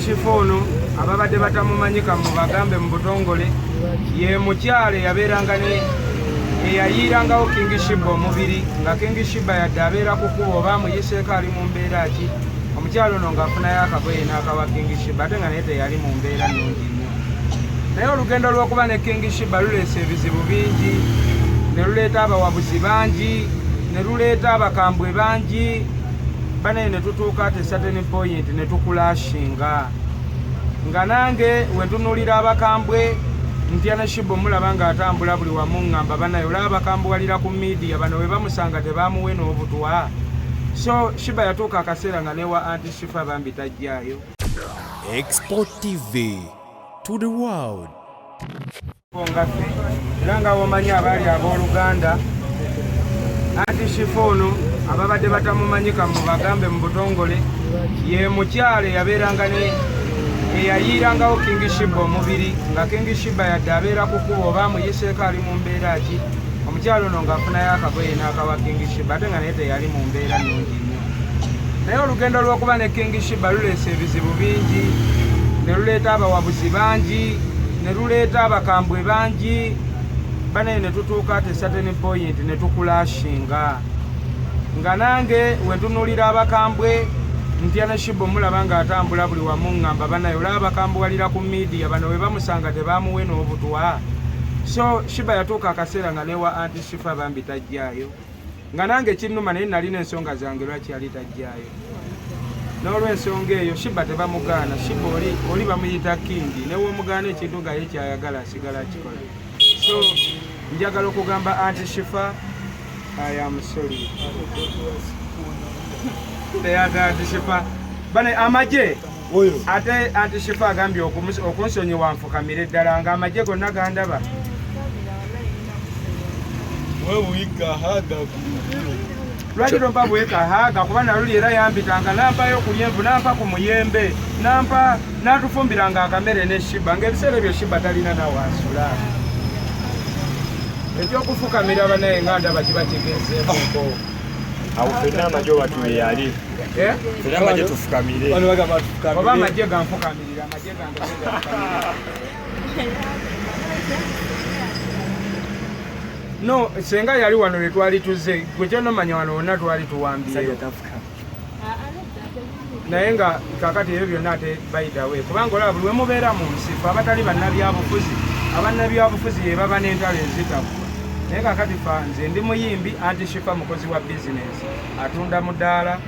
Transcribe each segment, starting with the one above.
Shiffa ono ababadde batamumanyika mu bagambe mu butongole ye mukyale yabeeranga ne eyayiirangawo King Sheebah omubiri nga King Sheebah yadde abeera kukuba oba amuyiseeko ali mu mbeera ki omukyalo ono ng'afunayo akagoye n'akawa King Sheebah ate nga naye teyali mu mbeera nnungi nnyo. Naye olugendo lw'okuba ne King Sheebah luleese ebizibu bingi, ne luleeta abawabuzi bangi, ne luleeta abakambwe bangi, banaye ne tutuuka ate certain point ne tukulashinga. Nga nange we ntunuulira abakambwe ntya ne Sheebah omulaba ng'atambula buli wamu ngamba banaye olaba abakambuwalira ku media bano we bamusanga tebaamuwe n'obutwa. So Sheebah yatuuka akaseera nga newa Auntie Shiffa bambi tajjaayo. Export TV to the world. Era nga womanyi abaali abooluganda Auntie Shiffa ono ababadde batamumanyika mu bagambe mu butongole ye mukyale yabeeranga ne eyayiirangawo King Sheebah omubiri nga King Sheebah yadde abeera kukuba oba amuyiseeko ali mu mbeera ki omukyalo ono ng'afunayo akagoye n'akawa King Sheebah ate nga naye teyali mu mbeera nnungi nnyo. Naye olugendo lw'okuba ne King Sheebah luleese ebizibu bingi, ne luleeta abawabuzi bangi, ne luleeta abakambwe bangi, banaye ne tutuuka ate certain point ne tukulashinga. Nga nange we ntunuulira abakambwe ntya ne Sheebah omulaba ng'atambula buli wamu ngamba banaye olaba abakambuwalira ku media bano we bamusanga tebaamuwe n'obutwa. So Sheebah yatuuka akaseera nga newa Auntie Shiffa bambi tajjaayo. Nga nange kinnuma naye nalina ensonga zange lwaki yali tajjaayo. N'olw'ensonga eyo Sheebah tebamugaana. Sheebah oli bamuyita kingi ne w'omugaana ekintu nga ye kyayagala asigala akikola. So njagala okugamba Auntie Shiffa, I am sorry. Auntie Shiffa bane amagye ate Auntie Shiffa agambye okunsonyiwa nfukamire ddala nga amagye gonna gandaba. Lwaki tompa bwekahaga kuba naluli era yambitanga nampayo ku lyenvu nampa ku muyembe nampa n'atufumbiranga akamere ne Sheebah ng'ebiseera ebyo Sheebah talina nawaasula. Ekyokufukamira banaye nga ndaba kiba kigenzeemuko. Awo fenna amagye watuwe yali. Fenna amagye tufukamire. Oba amagye ganfukamirira amagye gange ganfukamirira. No, senga yali wano lwe twali tuzze gwe kyonomanya wano wonna twali tuwambiyeyo. Naye nga kakati ebyo byonna ate bayitawe kubanga olaba buli we mubeera mu nsi fe abatali bannabyabufuzi abannabyabufuzi ye baba n'entalo ezitaggwa. Naye kakati fa nze ndi muyimbi Auntie Shiffa mukozi wa bizinesi atunda mudaala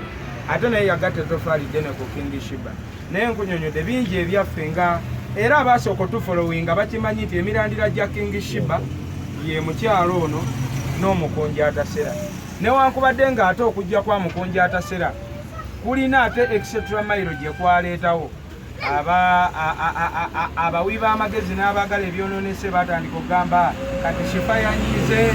ate naye yagatta ettofaali ddene ku King Sheebah. Naye nkunyonyodde bingi ebyaffe nga era abaasooka otufolowinga bakimanyi nti emirandira gya King Sheebah ye mukyalo ono n'Omukunja Atasera. Newankubadde ng'ate okujja kwa Omukunja Atasera kulina ate extra mile gye kwaleetawo abawi b'amagezi n'abaagala ebyonoonese batandika okugamba kati Shiffa yanyize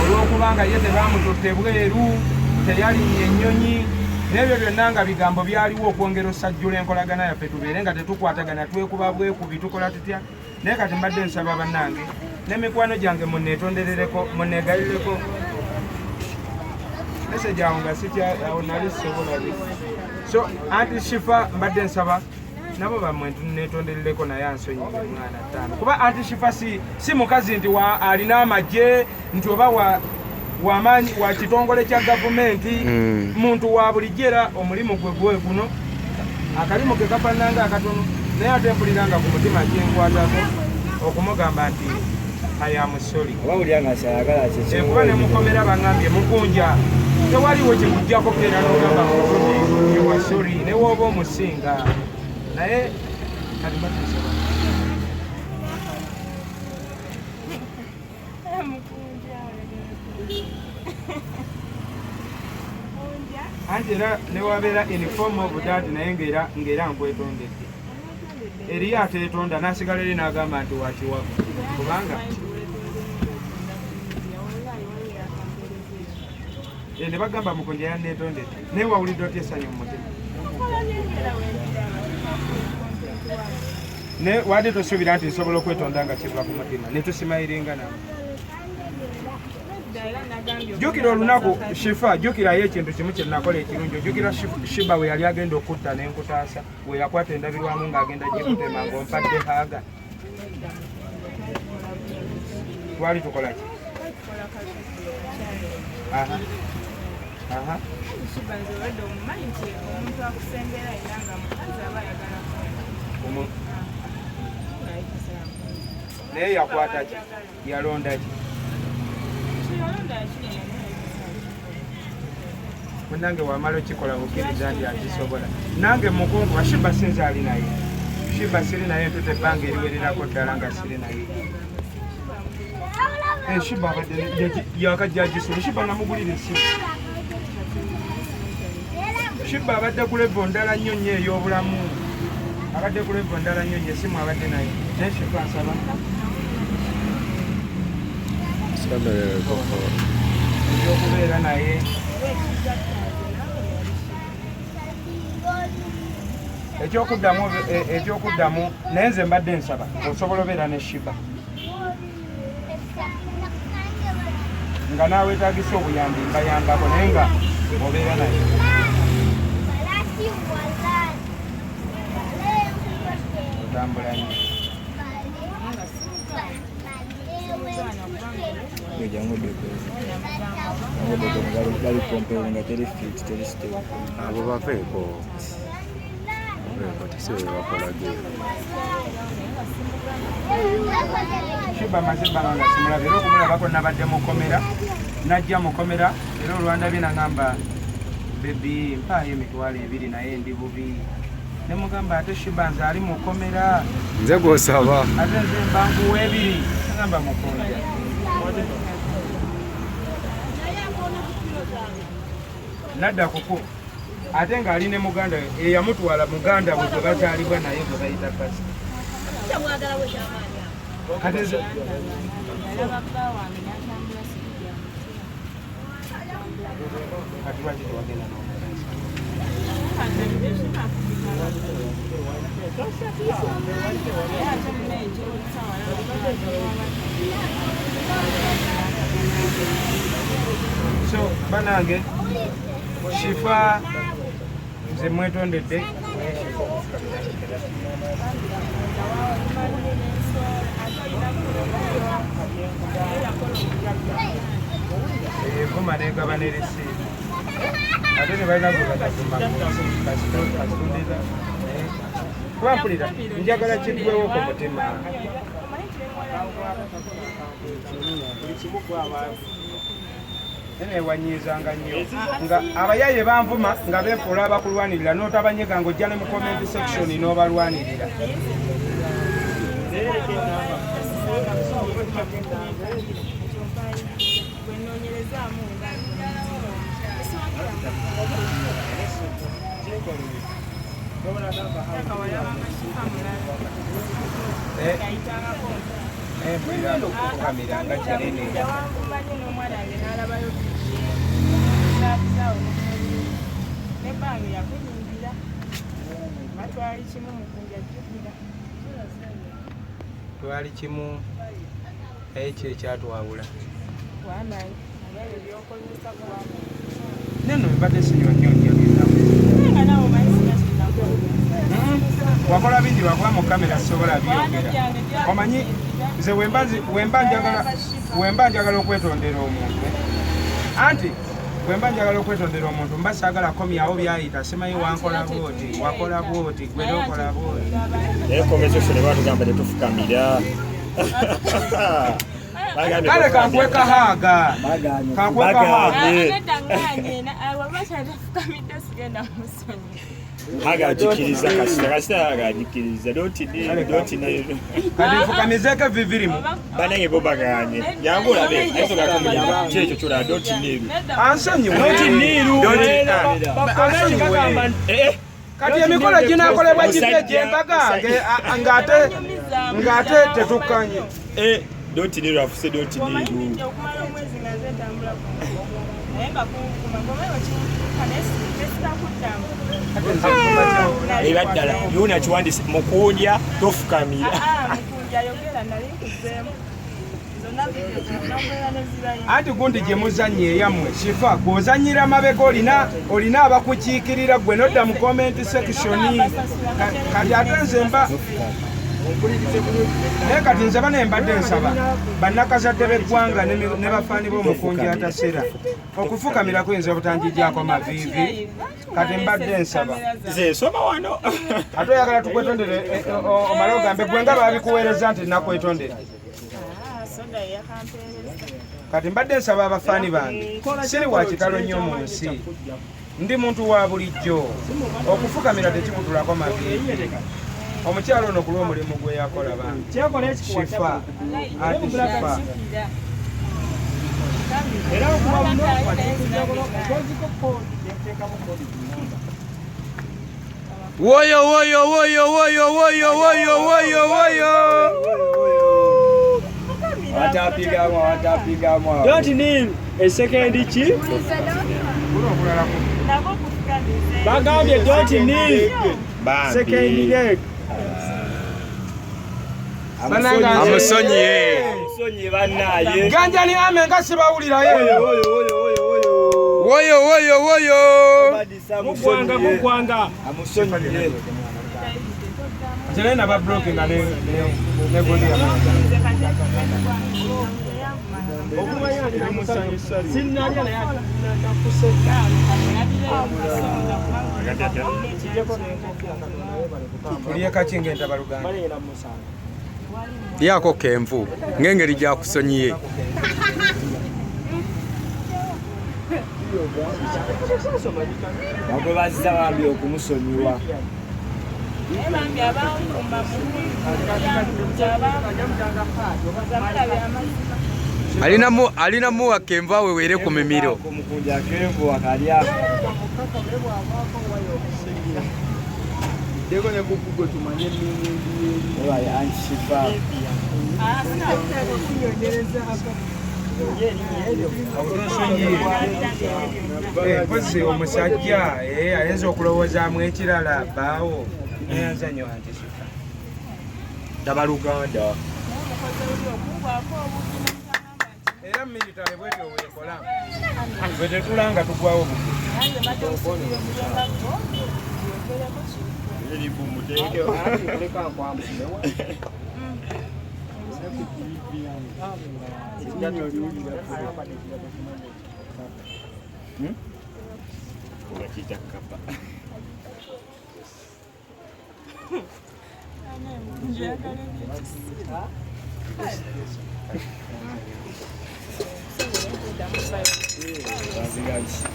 olw'okubanga ye tebaamututte bweru teyalinnya ennyonyi n'ebyo byonna nga bigambo byaliwo okwongera osajjula enkolagana yaffe tubeere nga tetukwatagana twekuba bwekubi tukola tutya. Naye kati mbadde nsaba bannange n'emikwano gyange munneetonderereko munneegalireko message awo nga sitya awo nali sobola bi. So Auntie Shiffa mbadde nsaba nabo bamwe neetonderereko naye ansonyiwe mwana ttaano kuba Auntie Shiffa si mukazi nti alina amagye nti oba wamanyi wa kitongole kya gavumenti muntu wa bulijjera omulimu gwe guno akalimu ke kafananga akatono naye ate mpuliranga ku mutima kyenkwatako okumugamba nti I am sorry. Kuba ne mukomera bangambye mukunja tewaliwo kyekujjako keera n'ogamba mukunja you are sorry ne wooba omusinga naye kati batusaba anti era ne wabeera in form of that naye ng'era nkwetondedde eriyo ateetonda n'asigala eri n'agamba nti wakiwavu kubanga ne bagamba Mukunja yanneetondedde naye wawulidde otya essanyu mu mutima ne wadde tosuubira nti nsobola okwetonda nga kiva ku mutima ne tusimayiringa nawe jjukira olunaku Shiffa jjukirayo ekintu kimu kye nakola ekirungi ojjukira Sheebah we yali agenda okutta n'enkutaasa we yakwata endabirwamu ng'agenda gikutema ng'ompadde haaga twali tukola ki? Naye yakwata ki? Yalonda ki? Munange wamala okikola bukkiriza nti akisobola. Nange mukungu wa Sheebah sinza ali naye. Sheebah siri naye ntute ebbanga eriwererako ddala nga siri naye. Sheebah abadde yakajja agisula. Sheebah namugulira essimu. Sheebah abadde ku level ndala nnyo nnyo ey'obulamu. Abadde ku level ndala nnyo nnyo essimu abadde naye. Naye Sheebah nsaba. Okubeera naye ekyokuddamu naye nze mbadde nsaba osobola obeera ne Sheebah nga naawe weetaagisa obuyambi mbayambako naye nga obeera naye otambula nnyo abo baveeko tesebakolage Sheebah amaze ebbanga nga simulaba era okumulabako nabadde mukomera najja mukomera era olwandabye nagamba bebi mpaayo emitwalo 2 naye ndi bubi ne mugamba ate Sheebah nze ali mukomera nze gwosaba ate nze mbanguwa 2 nagamba mukunja nadda kuku ate ng'ali ne muganda eyamutwala muganda bwe gwe bazaalibwa naye gwe bayita kasi so banange Shiffa nze mwetondedde evuma negaba neresi ate ne balina gwebatakasitundira kubampulira njagala kiggwewo ku mutima newanyiizanga nnyo nga abayaye banvuma nga beefuula abakulwanirira n'otabanyega ng'ojja ne mu comment section n'obalwanirira mpulira okukamiranga kinene twali kimu ekyo ekyatwawula neno mbadde sinyonyonyogezamu wakola bingi lwakuba mu kamera sobola byogera omanyi nze wemba njagala okwetondera omuntu anti wemba njagala okwetondera omuntu mba saagala komyawo byayita simanyi wankola bwoti wakola bwoti gwere okola bwoti naye konversation batugamba tetufukamira kale kankweka haaga agajikiriza kasita agajikiriza doti kadifukamizeeko vivirimu banange bo baganye yangu olabe ayinza gakumuyamba kyekyo kyolaba doti niiru ansonyiwe doti niiru kati emikolo ginaakolebwa gibye gyembaga ng'ate tetukkanye doti niiru afuse doti niiru ebaddala yuna kiwandise mukunja tofukamira anti gundi gye muzannye eyammwe Shiffa gw'ozannyira mabega olina abakukiikirira gwe nodda mu comment section kati ate nze mba naye kati nze bane mbadde nsaba bannakazadde b'eggwanga ne bafaani b'Omukunja Atasera okufukamirako yinza obutanjijjako maviivi kati mbadde nsaba soma wano ate oyagala tukwetondere omale ogambe gwe nga baabikuweereza nti nakwetondere kati mbadde nsaba abafaani bange siri wa kitalo nnyo mu nsi ndi muntu wa bulijjo okufukamira tekikutulako maviivi omukyalo ono ku lw'omulimu gwe yakola bange Shiffa Auntie Shiffa era okuba muno Woyo woyo woyo woyo woyo woyo woyo woyo. Watapigamwa. Don't need a second chief. Bagambye don't need second leg. Amusonyi bannaye. Ganjani ame nga sibawulirayo. Woyo woyo woyo. Mugwanga. Amusonyi. Jana ba blocking nga ne godi ya. Kulieka kinge ntabaluganda. Yako kenvu ngengeri gya kusonyiye. Wagwe bazza bambi okumusonyiwa. Alina muwa kenvu awewere ku mimiro. Omukunja kenvu akalya. Dego ne kukugo tumanye nini. Oya Auntie Shiffa. Kozi omusajja ayinza okulowoozaamu ekirala baawo nayanza nnyo Auntie Shiffa Tabaluganda. era militale bwetyo weekola bwe tetulanga tugwawo bugu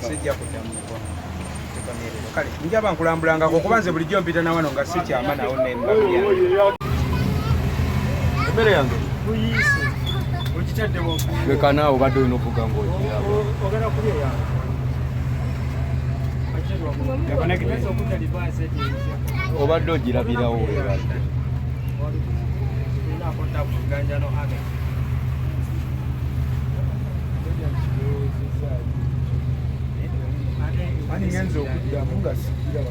sijja kuddamuko kale njaba nkulambulangako kuba nze bulijjo mpita na wano nga sikyama nawo nembabya emmere yange okitadde Leka naawe obadde olina okuvuga obadde ogirabirawo ani ngenza okuddamu nga sikira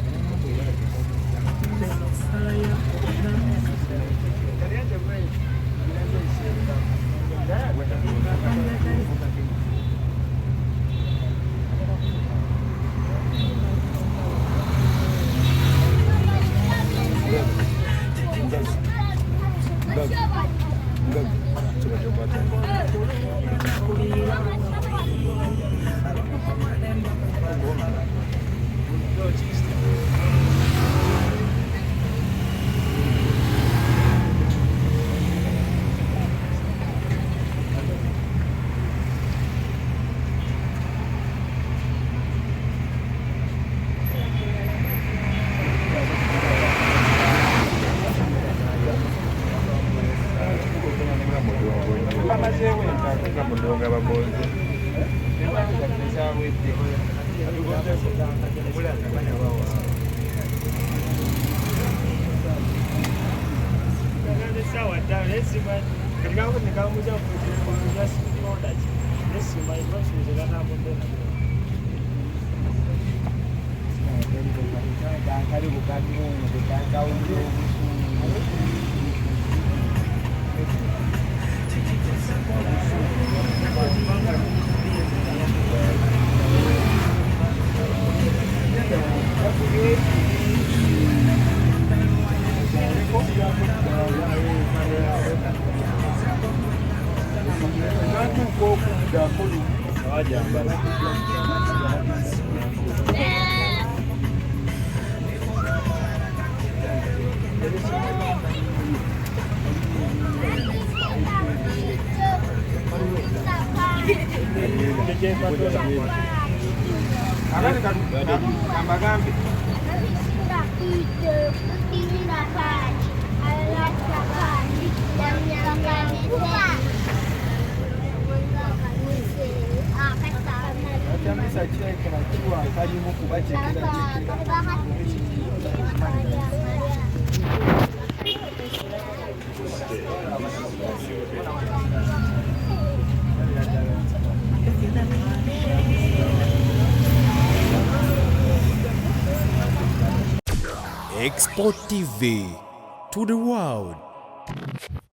Export TV to the world.